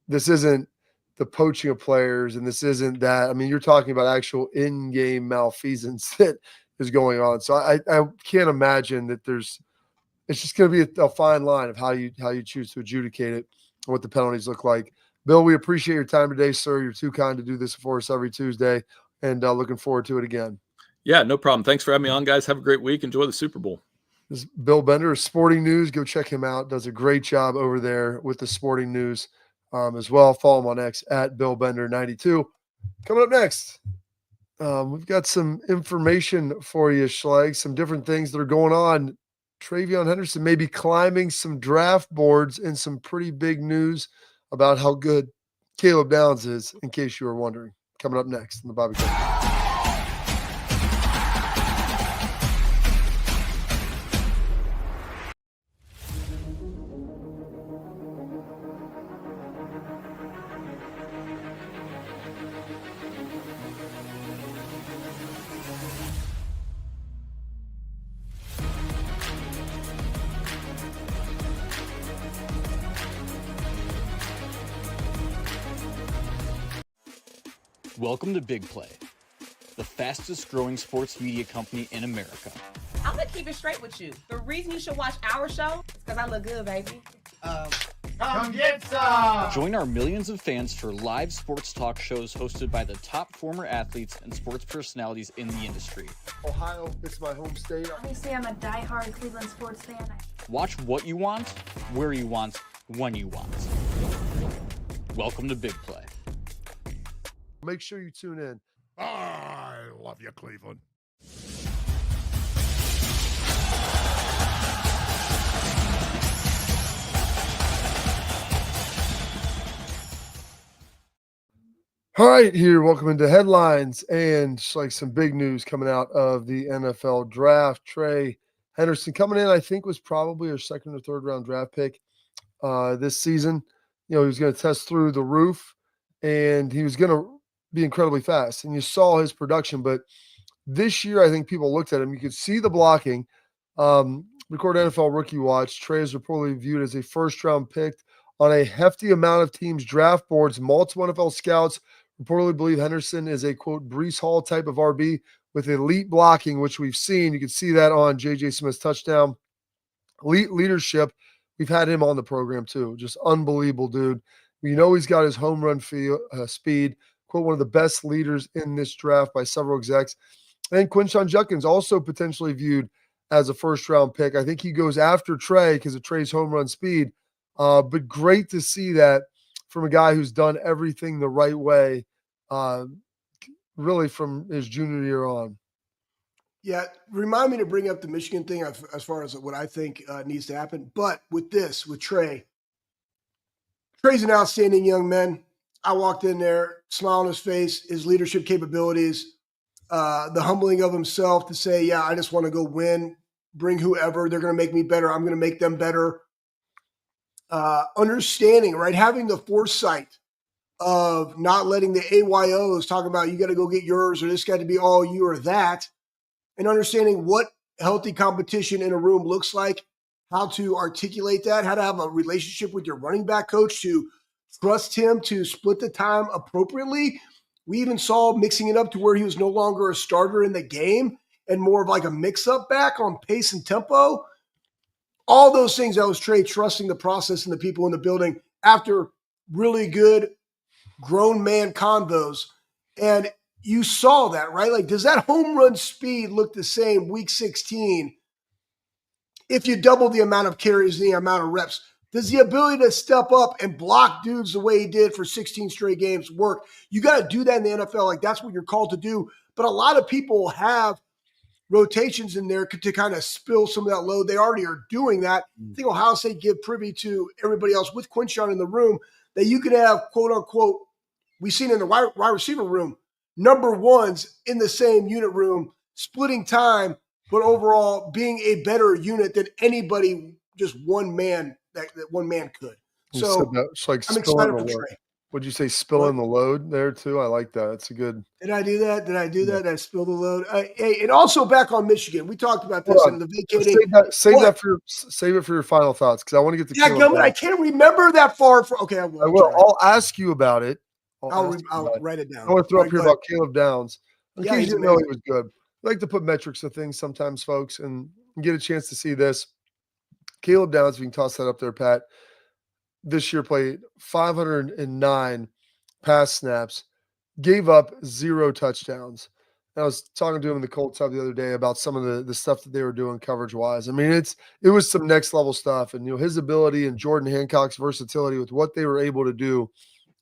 This isn't the poaching of players, and this isn't that. I mean, you're talking about actual in-game malfeasance that is going on. So I can't imagine that it's just going to be a fine line of how you choose to adjudicate it and what the penalties look like. Bill, we appreciate your time today, sir. You're too kind to do this for us every Tuesday, and looking forward to it again. Yeah, no problem. Thanks for having me on, guys. Have a great week. Enjoy the Super Bowl. This is Bill Bender of Sporting News. Go check him out. Does a great job over there with the Sporting News as well. Follow him on X at BillBender92. Coming up next, we've got some information for you, Schleg, some different things that are going on. Travion Henderson may be climbing some draft boards, and some pretty big news about how good Caleb Downs is, in case you were wondering. Coming up next in the Bobby Cook. Welcome to Big Play, the fastest growing sports media company in America. I'm gonna keep it straight with you. The reason you should watch our show is because I look good, baby. Come get some! Join our millions of fans for live sports talk shows hosted by the top former athletes and sports personalities in the industry. Ohio, it's my home state. Obviously, I'm a diehard Cleveland sports fan. Watch what you want, where you want, when you want. Welcome to Big Play. Make sure you tune in. I love you, Cleveland. All right, here, welcome into headlines and just like some big news coming out of the NFL draft. Trey Henderson coming in, I think was probably our second or third round draft pick this season. You know, he was going to test through the roof and he was going to be incredibly fast. And you saw his production, but this year, I think people looked at him. You could see the blocking. Record NFL Rookie Watch. Trey is reportedly viewed as a first-round pick on a hefty amount of teams' draft boards. Multiple NFL scouts reportedly believe Henderson is a, quote, Breece Hall type of RB with elite blocking, which we've seen. You can see that on J.J. Smith's touchdown. Elite leadership. We've had him on the program, too. Just unbelievable, dude. We know he's got his home run speed. Quote, one of the best leaders in this draft by several execs. And Quinshon Judkins also potentially viewed as a first-round pick. I think he goes after Trey because of Trey's home run speed. But great to see that from a guy who's done everything the right way, really from his junior year on. Yeah, remind me to bring up the Michigan thing as far as what I think needs to happen. But with Trey, Trey's an outstanding young man. I walked in there, smile on his face, his leadership capabilities, the humbling of himself to say, yeah, I just want to go win, bring whoever. They're going to make me better. I'm going to make them better. Understanding, right? Having the foresight of not letting the AYOs talk about you got to go get yours or this got to be all you or that, and understanding what healthy competition in a room looks like, how to articulate that, how to have a relationship with your running back coach to trust him to split the time appropriately. We even saw mixing it up to where he was no longer a starter in the game and more of like a mix-up back on pace and tempo. All those things, that was Trey trusting the process and the people in the building after really good grown man convos. And you saw that, right? Like, does that home run speed look the same week 16 if you double the amount of carries and the amount of reps? Does the ability to step up and block dudes the way he did for 16 straight games work? You got to do that in the NFL. Like, that's what you're called to do. But a lot of people have rotations in there to kind of spill some of that load. They already are doing that. I think Ohio State give privy to everybody else with Quinshon in the room that you could have, quote unquote, we've seen in the wide receiver room, number ones in the same unit room, splitting time, but overall being a better unit than anybody, just one man that one man could. So it's like I'm excited for Trey. Would you say spilling the load there too? I like that. It's a good. Did I do that? Did I spill the load? Hey, and also back on Michigan, we talked about this in the vacating. Save it for your final thoughts because I want to get to. Yeah, Gilman, I can't remember that far. Okay, I will. I'll ask you about it. I'll write it down. I want to throw up here about Caleb Downs. In case you didn't know he was good. I like to put metrics to things sometimes, folks, and get a chance to see this. Caleb Downs, if you can toss that up there, Pat. This year played 509 pass snaps, gave up 0 touchdowns. And I was talking to him in the Colts Hub the other day about some of the stuff that they were doing coverage-wise. I mean, it was some next-level stuff. And, his ability and Jordan Hancock's versatility with what they were able to do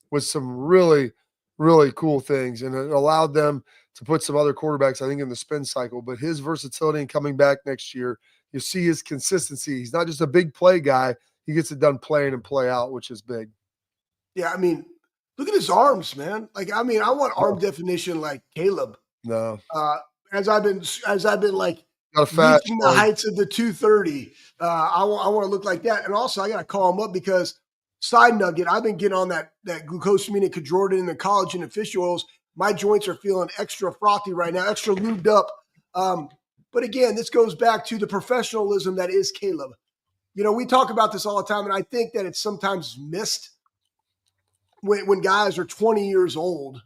was some really, really cool things. And it allowed them to put some other quarterbacks, I think, in the spin cycle. But his versatility and coming back next year, you see his consistency. He's not just a big play guy. He gets it done playing and play out, which is big. Yeah, I mean, look at his arms, man. Like, I mean, I want arm definition like Caleb. No. As I've been like reaching the heights of the 230, I want to look like that. And also, I got to call him up because side nugget, I've been getting on that glucosamine and Jordan and the collagen and fish oils. My joints are feeling extra frothy right now, extra lubed up. But again, this goes back to the professionalism that is Caleb. We talk about this all the time, and I think that it's sometimes missed when guys are 20 years old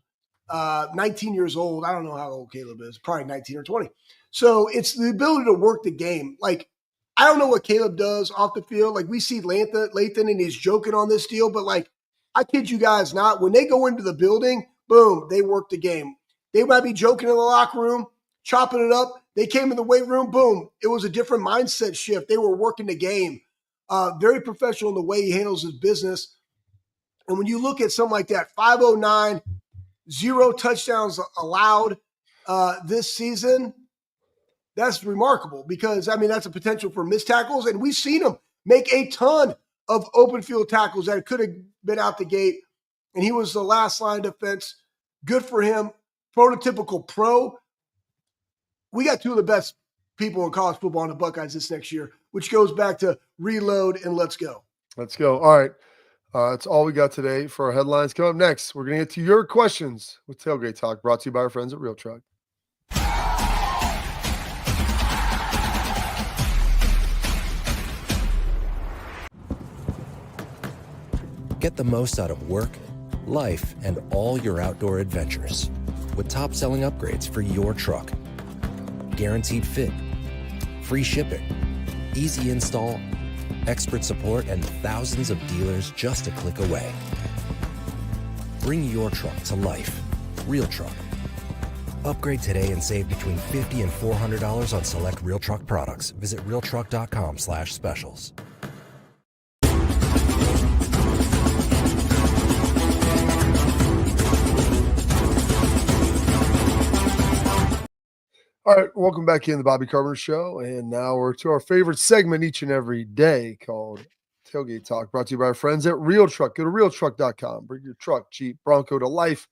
19 years old. I don't know how old Caleb is, probably 19 or 20. So it's the ability to work the game. Like, I don't know what Caleb does off the field. Like, we see Lathan and he's joking on this deal, but like, I kid you guys not, when they go into the building, boom, they work the game. They might be joking in the locker room, chopping it up. They came in the weight room, boom. It was a different mindset shift. They were working the game. Very professional in the way he handles his business. And when you look at something like that, 509, 0 touchdowns allowed this season, that's remarkable because, I mean, that's a potential for missed tackles. And we've seen him make a ton of open field tackles that could have been out the gate. And he was the last line defense. Good for him. Prototypical pro. We got two of the best people in college football on the Buckeyes this next year, which goes back to reload and let's go. Let's go. All right. That's all we got today for our headlines. Coming up next, we're going to get to your questions with Tailgate Talk, brought to you by our friends at Real Truck. Get the most out of work, life, and all your outdoor adventures with top-selling upgrades for your truck. Guaranteed fit, free shipping, easy install, expert support, and thousands of dealers just a click away. Bring your truck to life. Real Truck. Upgrade today and save between $50 and $400 on select Real Truck products. Visit realtruck.com/specials. All right, welcome back in the Bobby Carpenter Show, and now we're to our favorite segment each and every day called Tailgate Talk, brought to you by our friends at Real Truck. Go to realtruck.com. Bring your truck, Jeep, Bronco to life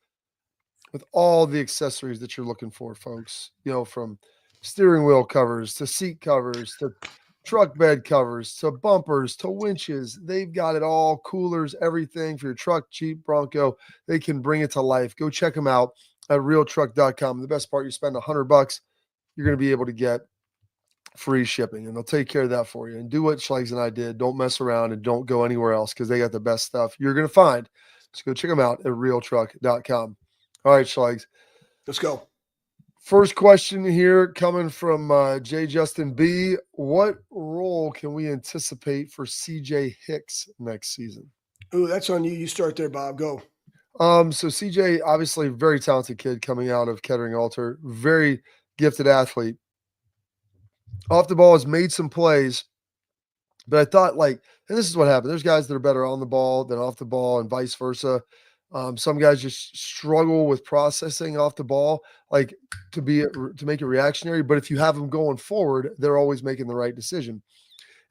with all the accessories that you're looking for, folks. You know, from steering wheel covers to seat covers to truck bed covers to bumpers to winches. They've got it all, coolers, everything for your truck, Jeep, Bronco. They can bring it to life. Go check them out at realtruck.com. The best part, you spend $100, you're going to be able to get free shipping, and they'll take care of that for you. And do what Schlegs and I did. Don't mess around and don't go anywhere else because they got the best stuff you're going to find. So go check them out at realtruck.com. All right, Schlegs. Let's go. First question here coming from J. Justin B. What role can we anticipate for CJ Hicks next season? Ooh, that's on you. You start there, Bob. Go. So CJ, obviously very talented kid coming out of Kettering Alter, very gifted athlete. Off the ball has made some plays, but I thought and this is what happened. There's guys that are better on the ball than off the ball and vice versa. Some guys just struggle with processing off the ball, to make it reactionary. But if you have them going forward, they're always making the right decision.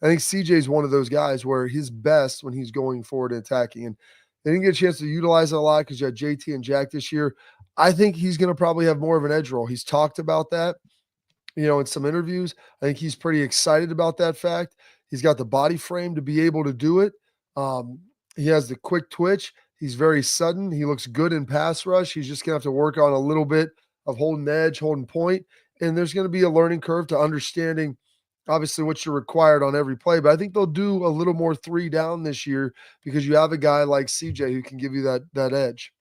I think CJ is one of those guys where he's best when he's going forward and attacking. And they didn't get a chance to utilize it a lot because you had JT and Jack this year. I think he's going to probably have more of an edge role. He's talked about that, in some interviews. I think he's pretty excited about that fact. He's got the body frame to be able to do it. He has the quick twitch. He's very sudden. He looks good in pass rush. He's just going to have to work on a little bit of holding edge, holding point. And there's going to be a learning curve to understanding, obviously, what you're required on every play. But I think they'll do a little more 3 down this year because you have a guy like CJ who can give you that edge.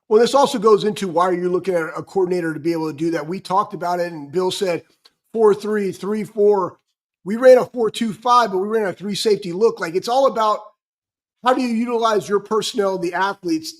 Well, this also goes into why you're looking at a coordinator to be able to do that. We talked about it, and Bill said 4-3, 3-4. We ran a 4-2-5, but we ran a 3 safety look. It's all about how do you utilize your personnel, the athletes,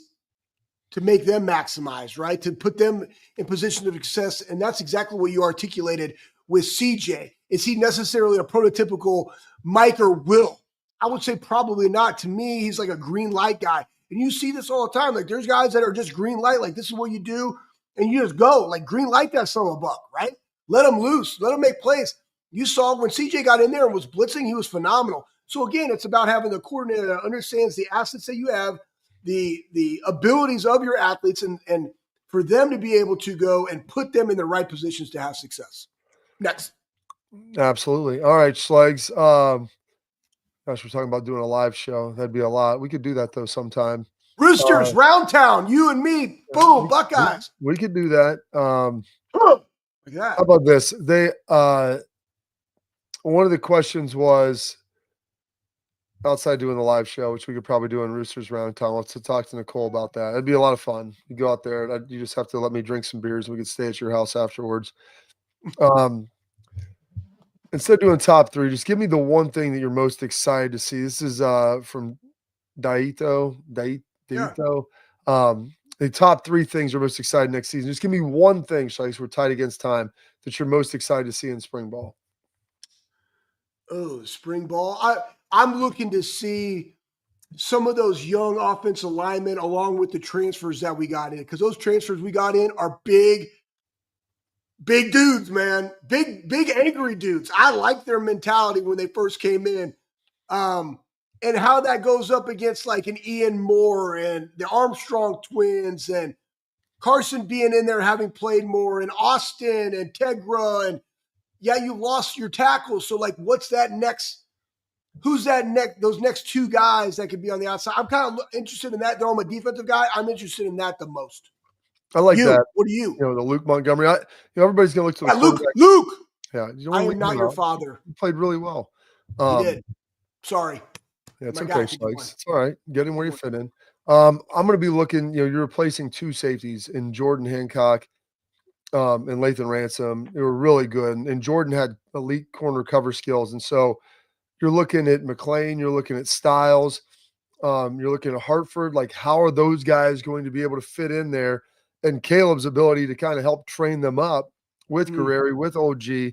to make them maximize, right? To put them in position of success. And that's exactly what you articulated with CJ. Is he necessarily a prototypical Mike or Will? I would say probably not. To me, he's like a green light guy. And you see this all the time. There's guys that are just green light. This is what you do. And you just go. Green light that son of a buck, right? Let him loose. Let him make plays. You saw when CJ got in there and was blitzing, he was phenomenal. So again, it's about having the coordinator that understands the assets that you have, the abilities of your athletes, and for them to be able to go and put them in the right positions to have success. Next. Absolutely. All right, Schlegs. Gosh, we're talking about doing a live show. That'd be a lot. We could do that, though, sometime. Roosters, Round Town, you and me. Boom, Buckeyes. We could do that. Look at that. How about this? They one of the questions was, outside doing the live show, which we could probably do in Roosters Round Time. Let's talk to Nicole about that. It'd be a lot of fun. You go out there, you just have to let me drink some beers, and we could stay at your house afterwards. Instead of doing top three, just give me the one thing that you're most excited to see. This is from Daito. Yeah. The top three things you're most excited next season. Just give me one thing, Shikes, we're tight against time, that you're most excited to see in spring ball. Oh, spring ball. I'm looking to see some of those young offensive linemen along with the transfers that we got in, because those transfers we got in are big dudes, man. Big angry dudes. I like their mentality when they first came in. And how that goes up against like an Ian Moore and the Armstrong twins and Carson being in there having played more, and Austin and Tegra, and yeah, you lost your tackles. So like, what's that next? Who's that next? Those next two guys that could be on the outside. I'm kind of interested in that. Though I'm a defensive guy, I'm interested in that the most. I like that. What are you? You know, the Luke Montgomery. Everybody's gonna look to the Luke. Yeah, you I am not your father. He played really well. He did. Sorry. Yeah, it's okay, Spikes. It's all right. Get him where you fit in. I'm going to be looking. You're replacing two safeties in Jordan Hancock and Lathan Ransom. They were really good, and Jordan had elite corner cover skills. And so you're looking at McLean. You're looking at Styles. You're looking at Hartford. Like, how are those guys going to be able to fit in there? And Caleb's ability to kind of help train them up with Guerreri, with OG,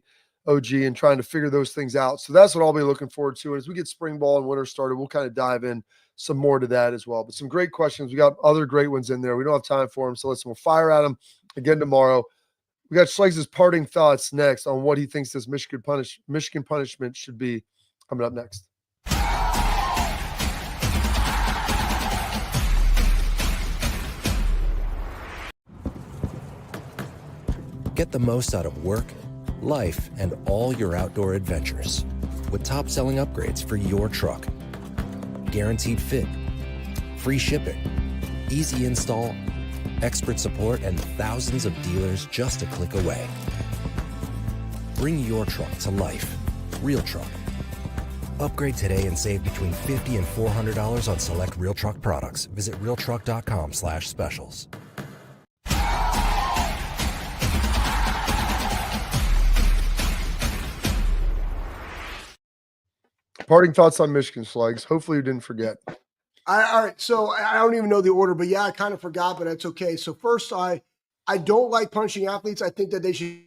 and trying to figure those things out. So that's what I'll be looking forward to. And as we get spring ball and winter started, we'll kind of dive in some more to that as well. But some great questions. We got other great ones in there. We don't have time for them. So listen, we'll fire at them again tomorrow. We got Schleg's parting thoughts next on what he thinks this Michigan punishment should be coming up next. Get the most out of work, life, and all your outdoor adventures with top-selling upgrades for your truck. Guaranteed fit, free shipping, easy install, expert support, and thousands of dealers just a click away. Bring your truck to life. Real Truck. Upgrade today and save between $50 and $400 on select Real Truck products. Visit realtruck.com/specials. Parting thoughts on Michigan, Schlegs. Hopefully you didn't forget. All right. So I don't even know the order, but yeah, I kind of forgot, but that's okay. So first, I don't like punishing athletes. I think that they should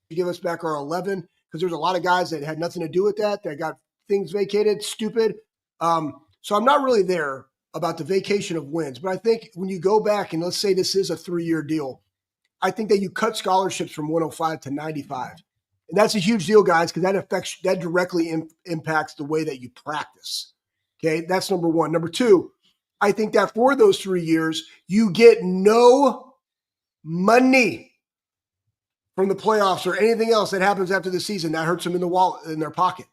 give us back our 11, because there's a lot of guys that had nothing to do with that got things vacated. Stupid. So I'm not really there about the vacation of wins, but I think when you go back and let's say this is a 3-year deal, I think that you cut scholarships from 105 to 95. And that's a huge deal, guys, because that directly impacts the way that you practice. Okay, that's number one. Number two, I think that for those 3 years, you get no money from the playoffs or anything else that happens after the season. That hurts them in the wallet, in their pocket.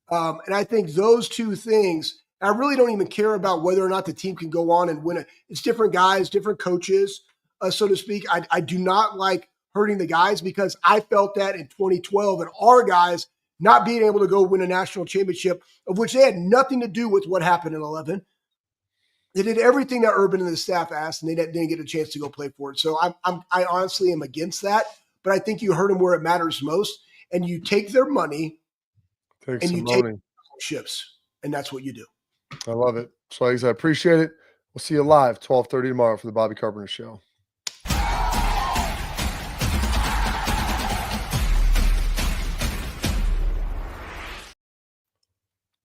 And I think those two things, I really don't even care about whether or not the team can go on and win it. It's different guys, different coaches, so to speak. I do not like hurting the guys, because I felt that in 2012 and our guys not being able to go win a national championship, of which they had nothing to do with what happened in 11. They did everything that Urban and the staff asked, and they didn't get a chance to go play for it. So I honestly am against that, but I think you hurt them where it matters most, and you take their money and you take ships, and that's what you do. I love it. So I appreciate it. We'll see you live 12:30 tomorrow for the Bobby Carpenter Show.